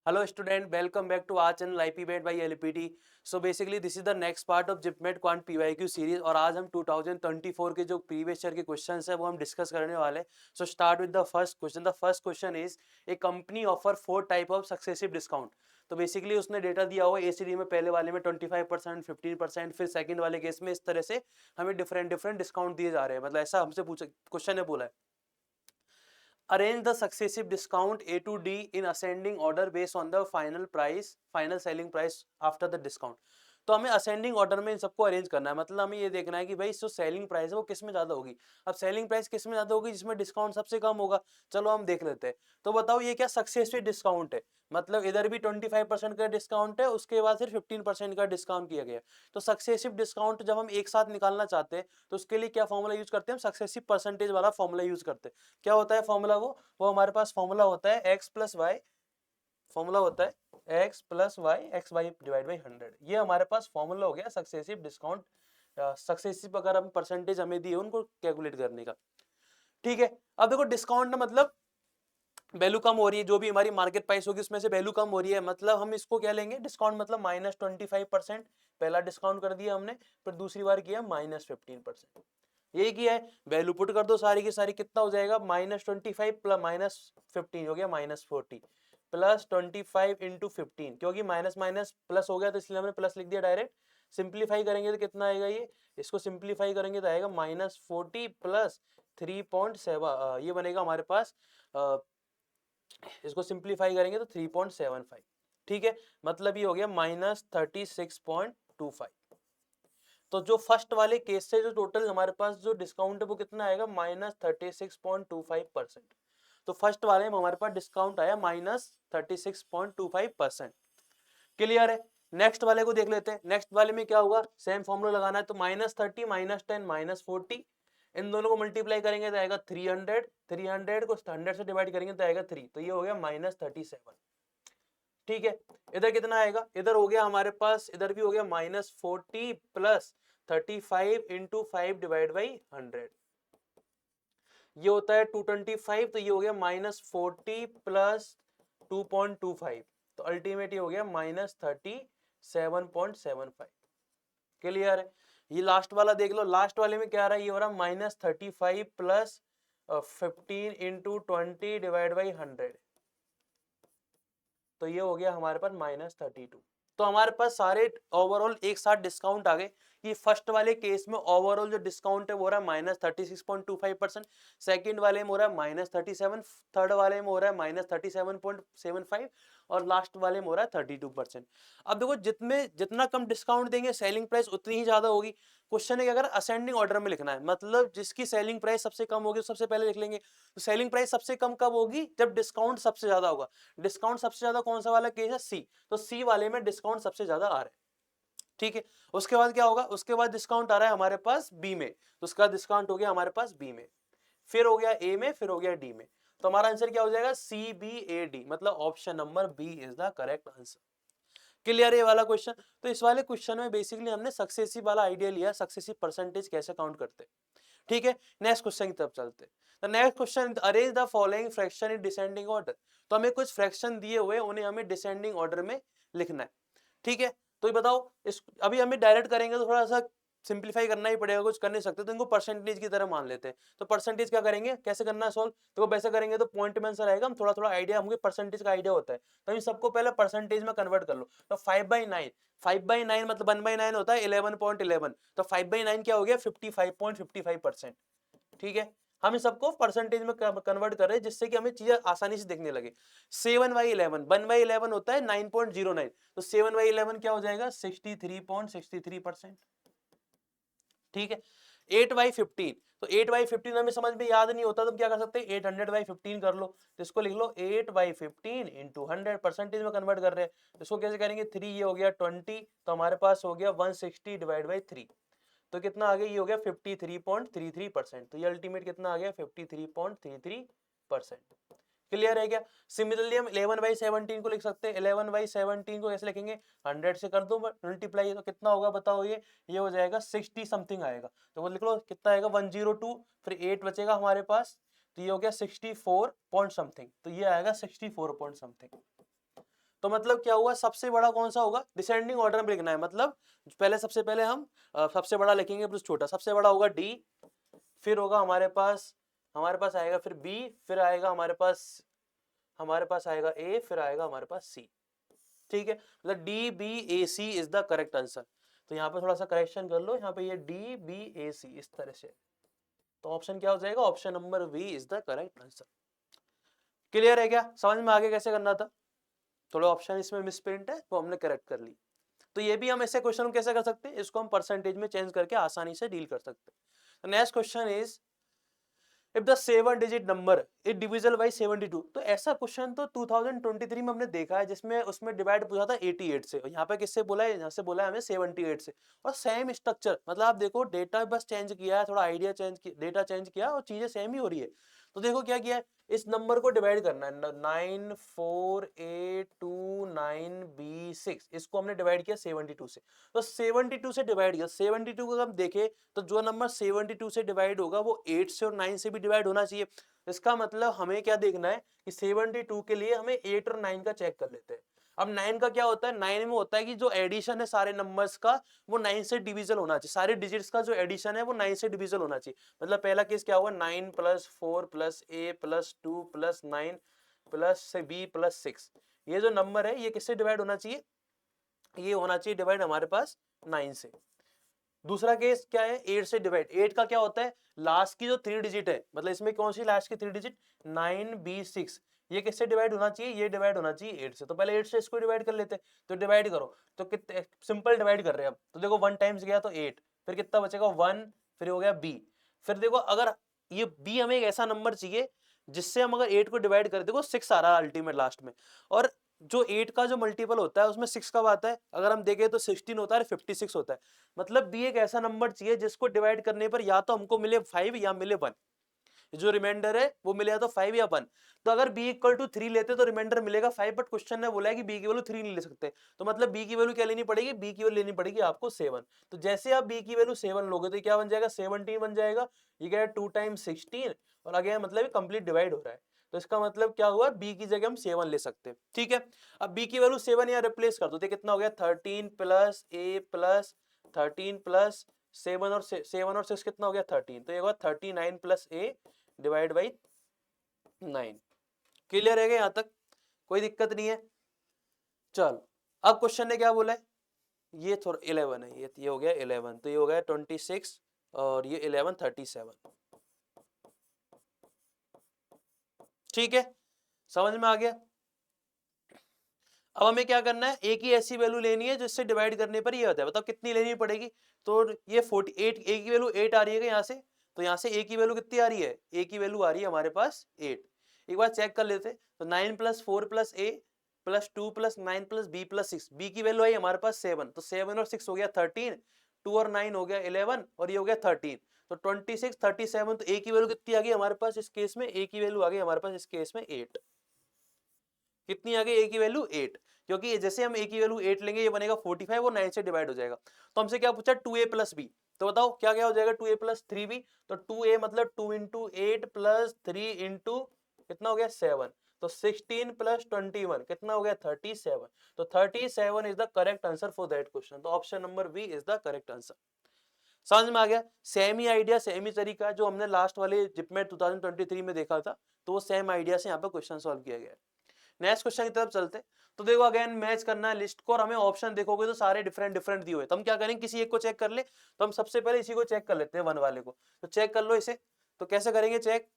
Hello student, welcome back to our channel IPBet by LPT. So basically this is the next part of JIPMET Quant PYQ series और आज हम 2024 के जो previous year के questions है वो हम डिस्कस करने वाले हैं. So start with the first question. The first question is a company offer 4 type of successive discount. तो बेसिकली उसने डेटा दिया हुआ एसीडी में, पहले वाले में 25%, 15%, फिर सेकंड वाले केस में इस तरह से हमें डिफरेंट डिफरेंट डिस्काउंट दिए जा रहे हैं. मतलब ऐसा हमसे पूछा क्वेश्चन है, बोला है arrange the successive discount A to D in ascending order based on the final selling price after the discount. तो हमें असेंडिंग ऑर्डर में इन सबको अरेंज करना है. मतलब हमें ये देखना है कि भाई जो सेलिंग प्राइस है वो किस में ज्यादा होगी. अब सेलिंग प्राइस किस में ज्यादा होगी? जिसमें डिस्काउंट सबसे कम होगा. चलो हम देख लेते हैं. तो बताओ ये क्या सक्सेसिव डिस्काउंट है? मतलब इधर भी 25% का डिस्काउंट है, उसके बाद फिर 15% का डिस्काउंट किया गया. तो सक्सेसिव डिस्काउंट जब हम एक साथ निकालना चाहते हैं तो उसके लिए क्या फॉर्मूला यूज करते हैं? हम सक्सेसिव परसेंटेज वाला फॉर्मूला यूज करते हैं. क्या होता है फॉर्मूला? वो हमारे पास फॉर्मूला होता है एक्स प्लस वाई. फॉर्मूला होता है x plus y, x y divide by 100. ये हमारे पास फॉर्मूला हो गया सक्सेसिव डिस्काउंट. सक्सेसिव अगर हम परसेंटेज हमें दी है उनको कैलकुलेट करने का. ठीक है. अब देखो डिस्काउंट ना मतलब वैल्यू कम हो रही है, जो भी हमारी मार्केट प्राइस होगी उसमें से वैल्यू कम हो रही है. मतलब हम इसको क्या लेंगे? डिस्काउंट मतलब -25%. पहला डिस्काउंट कर दिया हमने, फिर दूसरी बार किया -15%. यही किया है. वैल्यू पुट कर दो सारी की सारी. कितना हो जाएगा? -25 प्लस -15 हो गया -40 प्लस 25 इंटू 15. क्योंकि माइनस माइनस प्लस हो गया तो इसलिए हमने प्लस लिख दिया डायरेक्ट. सिंप्लीफाई करेंगे तो कितना आएगा? ये इसको सिंप्लीफाई करेंगे तो आएगा -40 प्लस 3.7. ये बनेगा हमारे पास, इसको सिंप्लीफाई करेंगे तो 3.75. ठीक है. मतलब ये हो गया -36.25. तो जो फर्स्ट वाले केस से जो टोटल हमारे पास जो डिस्काउंट है वो कितना आएगा? -36.25%. तो फर्स्ट वाले में हमारे पास डिस्काउंट आया -36.25%. क्लियर है. नेक्स्ट वाले को देख लेते हैं. नेक्स्ट वाले में क्या होगा? सेम फॉर्मूला लगाना है. तो -30, -10, -40, इन दोनों को मल्टीप्लाई करेंगे तो आएगा 300. 300 को 100 से डिवाइड करेंगे तो आएगा 3. तो ये हो गया -37. ठीक है. इधर कितना आएगा? इधर हो गया हमारे पास, इधर भी हो गया -40 प्लस 35 इंटू 5 डिवाइड बाई 100. ये होता है 225. तो ये हो गया -40 प्लस 2.25. तो अल्टीमेट ये हो गया -37.75. क्लियर है. ये लास्ट वाला देख लो. लास्ट वाले में क्या आ रहा है? ये हो रहा है -35 प्लस 15 इंटू 20 डिवाइड बाई 100. तो ये हो गया हमारे पास -32. तो हमारे पास सारे ओवरऑल एक साथ डिस्काउंट आ गए. कि फर्स्ट वाले केस में ओवरऑल जो डिस्काउंट है वो रहा है -36.25%. सेकंड वाले में हो रहा है -37. थर्ड वाले में हो रहा है -37.75. और लास्ट वाले में हो रहा है 32%. अब देखो जितना कम डिस्काउंट देंगे सेलिंग प्राइस उतनी ही ज्यादा होगी. क्वेश्चन है कि अगर असेंडिंग ऑर्डर में लिखना है, मतलब जिसकी सेलिंग प्राइस सबसे कम होगी सबसे पहले लिख लेंगे. तो सेलिंग प्राइस सबसे कम कब होगी? जब डिस्काउंट सबसे ज्यादा होगा. डिस्काउंट सबसे ज्यादा कौन सा वाला केस है? सी. तो सी वाले में डिस्काउंट सबसे ज्यादा आ रहा है. ठीक है. उसके बाद क्या होगा? उसके बाद डिस्काउंट आ रहा है हमारे पास बी में. तो उसका डिस्काउंट हो गया हमारे पास बी में, फिर हो गया ए में, फिर हो गया डी में. तो हमारा आंसर क्या हो जाएगा? C B A D. मतलब option number B is the correct answer. Clear है ये वाला क्वेश्चन. तो इस वाले क्वेश्चन में बेसिकली हमने सक्सेसिव वाला आइडिया लिया, सक्सेसिव परसेंटेज कैसे काउंट करते हैं. ठीक है. नेक्स्ट क्वेश्चन की तरफ चलते हैं. The next question, arrange the following fraction in descending order. तो हमें कुछ फ्रैक्शन दिए हुए, उन्हें हमें डिसेंडिंग ऑर्डर में लिखना है. ठीक है. तो ये बताओ, इस अभी हमें डायरेक्ट करेंगे तो थोड़ा सा सिंप्लीफाई करना ही पड़ेगा, कुछ कर नहीं सकते. तो इनको परसेंटेज की तरह मान लेते हैं. तो परसेंटेज क्या करेंगे, कैसे करना है सॉल्व? तो वैसे करेंगे तो पॉइंट में आंसर आएगा. हम थोड़ा थोड़ा आइडिया, हमको परसेंटेज का आइडिया होता है. तो इन सबको पहले परसेंटेज में कन्वर्ट कर लो. तो 5/9, 5/9 मतलब 1/9 होता है 11.11. तो 5/9 क्या हो गया? 55.55%. ठीक है. हम इन सबको परसेंटेज में कन्वर्ट कर रहे हैं जिससे कि हमें चीजें आसानी से देखने लगे. 7/11, 1/11 होता है 9.09. तो 7/11 क्या हो जाएगा? 63.63%. ठीक है. 8/15, तो 8/15 हमें समझ में याद नहीं होता तो क्या कर सकते हैं? 800/15 कर लो. तो इसको लिख लो 8/15 इंटू 100. परसेंटेज में कन्वर्ट कर रहे हैं. इसको कैसे करेंगे? 3 ये हो गया 20. तो हमारे पास हो गया 160 डिवाइड बाई 3. तो कितना आ गया? ये हो गया 53.33%. तो ये अल्टीमेट कितना आ गया? 53.33%. क्लियर है क्या? सिमिलरली हम 11/17 को लिख सकते हैं. 11/17 को कैसे लिखेंगे? 100 से कर दो मल्टीप्लाई. तो कितना होगा बताओ? ये हो जाएगा 60 समथिंग आएगा. तो वो लिख लो कितना आएगा? 102. फिर 8 बचेगा हमारे पास. तो ये हो गया 64 पॉइंट समथिंग. तो ये आएगा 64 पॉइंट समथिंग. तो मतलब क्या हुआ, सबसे बड़ा कौन सा होगा, डिसेंडिंग ऑर्डर में लिखना है, मतलब पहले सबसे पहले हम सबसे बड़ा लिखेंगे फिर छोटा, सबसे बड़ा होगा डी, फिर होगा हमारे पास आएगा फिर बी, फिर आएगा हमारे पास आएगा ए, फिर आएगा हमारे पास सी। ठीक है, मतलब D B A C is the correct answer. तो यहाँ पे थोड़ा सा करेक्शन कर लो, यहाँ पे ये डी बी ए सी इस तरह से, तो ऑप्शन क्या हो जाएगा, option number B is the correct answer. Clear है क्या, समझ में आगे कैसे करना था, थोड़े ऑप्शन इसमें मिसप्रिंट है वो हमने करेक्ट कर ली। तो ये भी हम ऐसे क्वेश्चन कैसे कर सकते हैं, इसको हम परसेंटेज में चेंज करके आसानी से डील कर सकते हैं। Next question is if the 7 digit number is divisible by 72। तो ऐसा क्वेश्चन तो 2023 में हमने देखा है, जिसमें उसमें डिवाइड पूछा था 88 से, और यहाँ पे किससे बोला है, यहाँ से बोला है हमें 78 से, और सेम स्ट्रक्चर, मतलब आप देखो डेटा बस चेंज किया है, थोड़ा आइडिया चेंज किया, डेटा चेंज किया और चीजें सेम ही हो रही है। तो देखो क्या किया है, इस नंबर को डिवाइड करना है 94829B6, इसको हमने डिवाइड किया 72 से, तो 72 से डिवाइड किया, 72 को हम देखें तो जो नंबर 72 से डिवाइड होगा वो 8 से और 9 से भी डिवाइड होना चाहिए। इसका मतलब हमें क्या देखना है कि 72 के लिए हमें 8 और 9 का चेक कर लेते हैं। अब 9 का क्या होता है, 9 में होता है कि जो एडिशन है सारे नंबर्स का वो 9 से डिविजल होना चाहिए, सारे डिजिट्स का जो एडिशन है वो 9 से डिविजल होना चाहिए। मतलब पहला केस क्या हुआ, 9 + 4 + a + 2 + 9 + b + 6, ये जो नंबर है ये किससे डिवाइड होना चाहिए, ये होना चाहिए डिवाइड हमारे पास 9 से। दूसरा केस क्या है, 8 से डिवाइड, 8 का क्या होता है, लास्ट की जो 3 डिजिट है, मतलब इसमें कौन सी लास्ट की 3 डिजिट, 9b6, ये किससे डिवाइड होना चाहिए, ये डिवाइड होना चाहिए 8 से। तो पहले 8 से इसको डिवाइड कर लेते हैं, तो डिवाइड करो, तो कितने सिंपल डिवाइड कर रहे हैं अब, तो देखो 1 टाइम्स गया तो 8, फिर कितना बचेगा 1, फिर हो गया b, फिर देखो अगर ये b हमें एक ऐसा नंबर चाहिए जिससे हम अगर 8 को डिवाइड करें, देखो 6 आ रहा है अल्टीमेट लास्ट में, और जो 8 का जो मल्टीपल होता है उसमें 6 कब आता है, अगर हम देखें तो 16 होता है, 56 होता है। मतलब b एक ऐसा नंबर चाहिए जिसको डिवाइड करने पर या तो हमको मिले 5 या मिले 1, जो रिमाइंडर है वो मिले या तो 5 या 1। तो अगर b = 3 लेते तो रिमाइंडर मिलेगा 5, बट क्वेश्चन ने बोला है कि b की वैल्यू 3 नहीं ले सकते, तो मतलब b की वैल्यू क्या लेनी पड़ेगी, b की वैल्यू लेनी पड़ेगी आपको 7। तो जैसे आप b की वैल्यू 7 लोगे तो क्या बन जाएगा, 17 बन जाएगा, ये क्या है 2 × 16, और आगे मतलब कंप्लीट डिवाइड हो रहा है, तो इसका मतलब क्या हुआ, b की जगह हम 7 ले सकते हैं। ठीक है, अब b की वैल्यू 7 यहाँ रिप्लेस कर दो, तो कितना हो गया 13 + a + 13 + 7 और 7 और 6 कितना हो गया 13, तो ये होगा 39 + a डिवाइड बाई 9। क्लियर है यहाँ तक, कोई दिक्कत नहीं है। चल अब क्वेश्चन ने क्या बोला है, ये थोड़ा 11 है, ये हो गया 11, तो ये हो गया 26 और ये 11 37। ठीक है, समझ में आ गया। अब हमें क्या करना है, एक ही ऐसी वैल्यू लेनी है जिससे डिवाइड करने पर ये होता है, बताओ कितनी लेनी पड़ेगी। तो ये 48, ए की वैल्यू 8 आ रही है यहाँ से, तो यहाँ से ए की वैल्यू कितनी आ रही है, ए की वैल्यू आ रही है हमारे पास 8। एक बार चेक कर लेते, तो 9 + 4 + a + 2 + 9 + b + 6, b की वैल्यू आई हमारे पास 7, तो 7 और 6 हो गया 13, 2 और 9 हो गया 11, और ये हो गया 13, तो 26 37, तो ए की वैल्यू कितनी आ गई हमारे पास इस केस में, ए की वैल्यू आ गई हमारे पास इस केस में 8। कितनी आ गई ए की वैल्यू 8, क्योंकि जैसे हम ए की वैल्यू 8 लेंगे ये बनेगा 45 और 9 से डिवाइड हो जाएगा। तो हमसे क्या पूछा 2a + b, तो बताओ क्या क्या हो जाएगा 2a + 3b, तो 2a मतलब 2 × 8 + 3 × कितना हो गया 7, तो 16 + 21 कितना हो गया 37, तो 37 is the correct answer for that question, तो option number B is the correct answer. समझ में आ गया, सेम ही आइडिया सेम ही तरीका जो हमने लास्ट वाले जिपमेट 2023 में देखा था, तो वो सेम आइडिया से यहाँ पे क्वेश्चन सॉल्व किया गया है। नेक्स्ट क्वेश्चन की तरफ चलते, तो देखो अगेन मैच करना है लिस्ट को, और हमें ऑप्शन देखोगे तो सारे डिफरेंट डिफरेंट दिए हुए, तो हम क्या करेंगे किसी एक को चेक कर ले, तो हम सबसे पहले इसी को चेक कर लेते हैं 1 वाले को, तो चेक कर लो इसे। तो कैसे करेंगे चेक,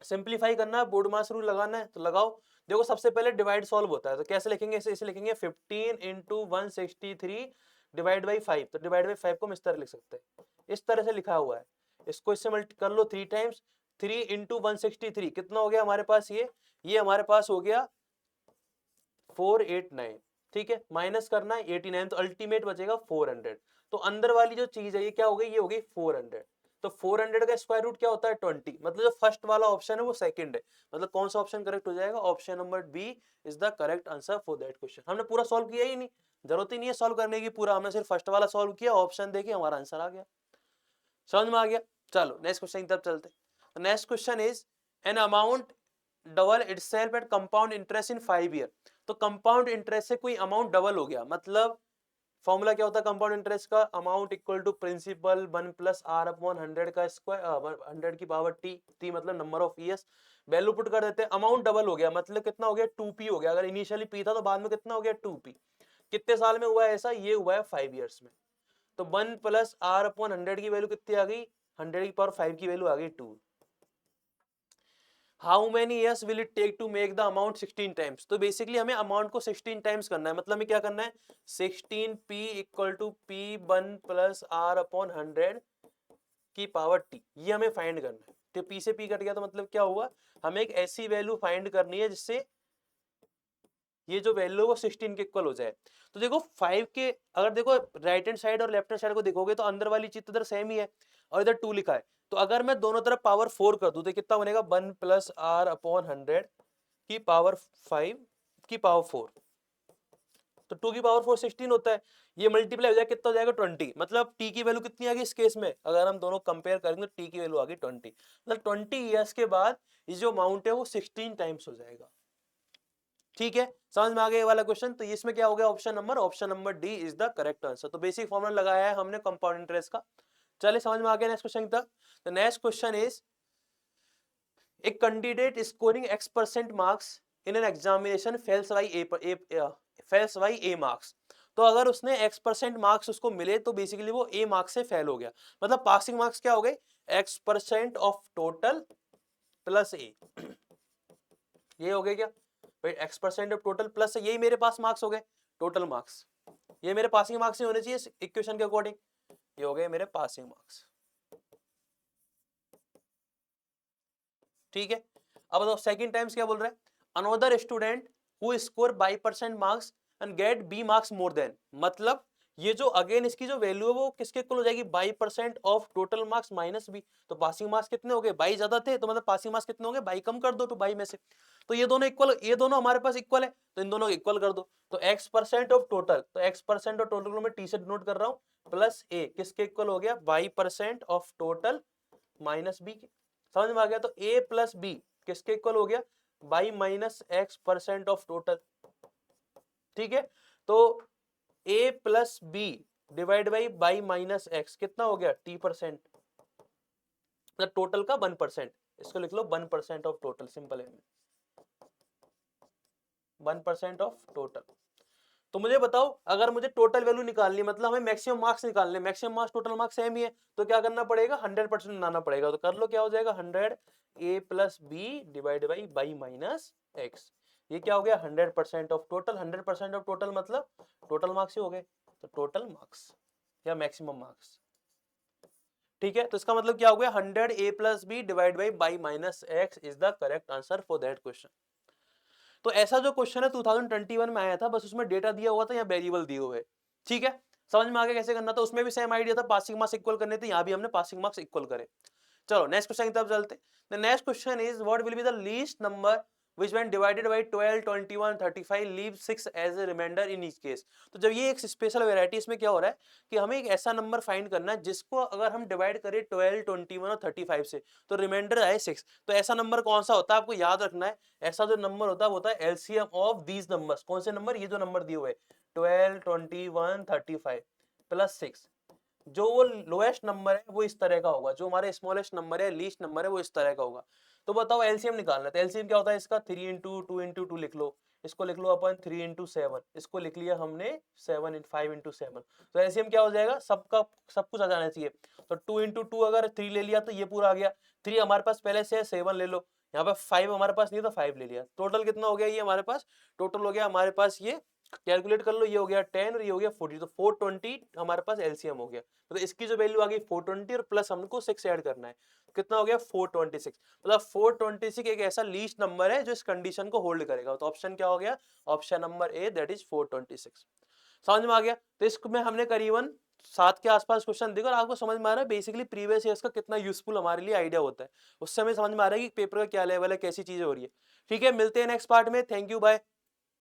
सिंप्लीफाई करना है, बोर्ड मास रूल लगाना है, तो लगाओ। देखो सबसे पहले डिवाइड सॉल्व होता है, तो कैसे लिखेंगे इसे लिखेंगे 15 × 163 डिवाइड बाई 5, तो डिवाइड बाई 5 को हम इस तरह लिख सकते हैं, इस तरह से लिखा हुआ है, इसको इससे मल्टी कर लो 3 टाइम्स, 3 × 163 कितना हो गया हमारे पास, ये हमारे पास हो गया 489। ठीक है, माइनस करना है 89, तो अल्टीमेट बचेगा 400, तो अंदर वाली जो चीज है ये क्या हो गई, ये हो गई 400, तो 400 का स्क्वायर रूट क्या होता है 20, मतलब जो फर्स्ट वाला ऑप्शन है वो सेकंड है, मतलब कौन सा ऑप्शन करेक्ट हो जाएगा, option number B is the correct answer for that question. हमने पूरा सॉल्व किया ही नहीं, जरूरत ही नहीं है सॉल्व करने की पूरा, हमने सिर्फ फर्स्ट वाला सॉल्व किया, ऑप्शन देके हमारा आंसर आ गया। समझ में आ गया, चलो नेक्स्ट क्वेश्चन की तरफ चलते। Next question is an amount double itself eight compound interest in 5 year. तो कंपाउंड इंटरेस्ट से कोई अमाउंट डबल हो गया, मतलब फॉर्मूला क्या होता है कंपाउंड इंटरेस्ट का, amount equal to principal 1 plus R upon 100 का स्क्वायर, 100 की पावर टी मतलब number of years. Value put कर देते हैं, अमाउंट डबल हो गया मतलब कितना हो गया 2p हो गया, अगर इनिशियली p था तो बाद में कितना हो गया 2p। कितने साल में हुआ है ऐसा, ये हुआ है 5 ईयर्स में। तो 1 प्लस आर अपॉन 100 की वैल्यू कितनी आ गई, 100 की पावर 5 की वैल्यू आ गई 2। How many years will it take to make the amount 16 times. तो बेसिकली हमें अमाउंट को 16 टाइम्स करना है, मतलब हमें क्या करना है 16p equal to p1 plus R upon 100 की पावर t, ये हमें फाइंड करना है। तो p से p कट गया तो मतलब क्या हुआ, हमें एक ऐसी वैल्यू फाइंड करनी है जिससे ये जो वैल्यू है वो 16 के इक्वल हो जाए। तो देखो 5 के अगर देखो राइट हैंड साइड और लेफ्ट हैंड साइड को देखोगे तो अंदर वाली चीज तो इधर सेम ही है और इधर 2 लिखा है। तो अगर मैं दोनों तरफ पावर 4 कर दूं तो कितना बनेगा 1 प्लस आर अपॉन 100 की पावर 5 की पावर 4। तो 2 की पावर 4 16 होता है, ये मल्टीप्लाई हो जाएगा कितना हो जाएगा 20। मतलब t की वैल्यू कितनी आ गई इस केस में, अगर हम दोनों कंपेयर करेंगे तो t की वैल्यू आ गई 20। मतलब 20 ईयर्स के बाद ये जो अमाउंट है वो 16 टाइम्स हो जाएगा। ठीक है, समझ में आ गया ये वाला क्वेश्चन। तो इसमें क्या हो गया option number D is the correct answer. तो बेसिक फॉर्मूला लगाया है हमने कंपाउंड इंटरेस्ट का। चलिए समझ में आ गया नेक्स्ट क्वेश्चन तक। The next question is a candidate scoring x% marks in an examination fails by A marks. तो अगर उसने x% मार्क्स उसको मिले तो बेसिकली वो a मार्क्स से फेल हो गया। मतलब पासिंग मार्क्स क्या हो गए x% of total plus a, ये हो गया क्या भाई x% ऑफ टोटल प्लस यही मेरे पास मार्क्स हो गए टोटल मार्क्स। ये मेरे पासिंग मार्क्स नहीं होने चाहिए इस इक्वेशन के अकॉर्डिंग, ये हो गए मेरे पासिंग मार्क्स। ठीक है, अब बताओ सेकंड टाइम्स क्या बोल रहा है, another student who score y percent marks and get b marks more than. मतलब ये जो अगेन इसकी जो वैल्यू है वो किसके इक्वल हो जाएगी y percent of total marks minus b. तो पासिंग मार्क्स कितने हो गए बाई ज्यादा थे तो मतलब पासिंग मार्क्स कितने हो गए बाई कम कर दो तो बाई में से। तो ये दोनों इक्वल, ये दोनों हमारे पास इक्वल है तो इन दोनों इक्वल कर दो। तो x% ऑफ टोटल, तो x% ऑफ टोटल को मैं टी से डिनोट कर रहा हूं प्लस a किसके इक्वल हो गया y percent of total minus b के। समझ में आ गया। तो a प्लस बी किसके इक्वल हो गया y minus x% of total. ठीक है, तो a plus b divide by minus x कितना हो गया t%, मतलब टोटल का 1%। इसको लिख लो 1% ऑफ टोटल, सिंपल है 1% ऑफ टोटल। तो मुझे बताओ अगर मुझे टोटल वैल्यू निकालनी है मतलब हमें मैक्सिमम मार्क्स निकालने, maximum marks total marks same ही है तो क्या करना पड़ेगा 100% बनाना पड़ेगा। तो कर लो क्या हो जाएगा 100 a plus b divide by minus x. ये क्या हो गया 100% ऑफ टोटल, 100% ऑफ टोटल मतलब टोटल मार्क्स ही हो गए, तो टोटल मार्क्स या मैक्सिमम मार्क्स। ठीक है, तो इसका मतलब क्या हो गया 100 a plus b divide by minus x is the correct answer for that question. तो ऐसा जो क्वेश्चन है 2021 में आया था, बस उसमें डेटा दिया हुआ था या वेरिएबल दिए हुए। ठीक है, समझ में आ गया कैसे करना था। उसमें भी सेम आइडिया था, पासिंग मार्क्स इक्वल करने थे, यहाँ भी हमने पासिंग मार्क्स इक्वल करे। चलो नेक्स्ट क्वेश्चन की तरफ चलते। The next question is what will be the least number which when divided by 12 21 35 leave 6 as a remainder in each case। तो जब ये एक स्पेशल वेराइटी, इसमें क्या हो रहा है कि हमें एक ऐसा नंबर फाइंड करना है जिसको अगर हम डिवाइड करें 12 21 और 35 से तो रिमाइंडर आए 6। तो ऐसा नंबर कौन सा होता है आपको याद रखना है, ऐसा जो नंबर होता है वो होता है एलसीएम ऑफ दीज नंबर्स। कौन से नंबर, ये जो नंबर दिए हुए 12 21 35 प्लस 6, जो वो लोएस्ट नंबर है वो इस तरह का होगा, जो हमारे स्मॉलेस्ट नंबर है लीस्ट नंबर है वो इस तरह का होगा। तो बताओ एलसीएम निकालना है, तो एलसीएम क्या होता है इसका 3 इंटू 2 इंटू 2 लिख लो, इसको लिख लो अपन 3 इंटू 7, इसको लिख लिया हमने 7 इन 5 इंटू 7। तो एलसीएम क्या हो जाएगा, सबका सब कुछ आ जाना चाहिए। तो 2 इंटू 2 अगर 3 ले लिया तो ये पूरा आ गया, 3 हमारे पास पहले से है 7 ले लो, यहाँ पे 5 हमारे पास नहीं तो 5 ले लिया। टोटल कितना हो गया ये हमारे पास, टोटल हो गया हमारे पास ये कैलकुलेट कर लो, ये हो गया 10 और ये हो गया 40, तो 420 हमारे पास एलसीएम हो गया। तो इसकी जो वैल्यू आ गई 420 और प्लस हमको 6 ऐड करना है, कितना हो गया 426। मतलब 426 एक ऐसा लीस्ट नंबर है जो इस कंडीशन को होल्ड करेगा। तो ऑप्शन क्या हो गया, option number A that is 426। समझ में आ गया। तो इसमें हमने करीबन 7 के आसपास क्वेश्चन देखो और आपको समझ में आ रहा है बेसिकली प्रीवियस ईयर्स का कितना यूजफुल हमारे लिए आइडिया होता है, उससे हमें समझ में आ रहा है कि पेपर का क्या लेवल है, कैसी चीजें हो रही है। ठीक है, मिलते हैं नेक्स्ट पार्ट में, थैंक यू बाय।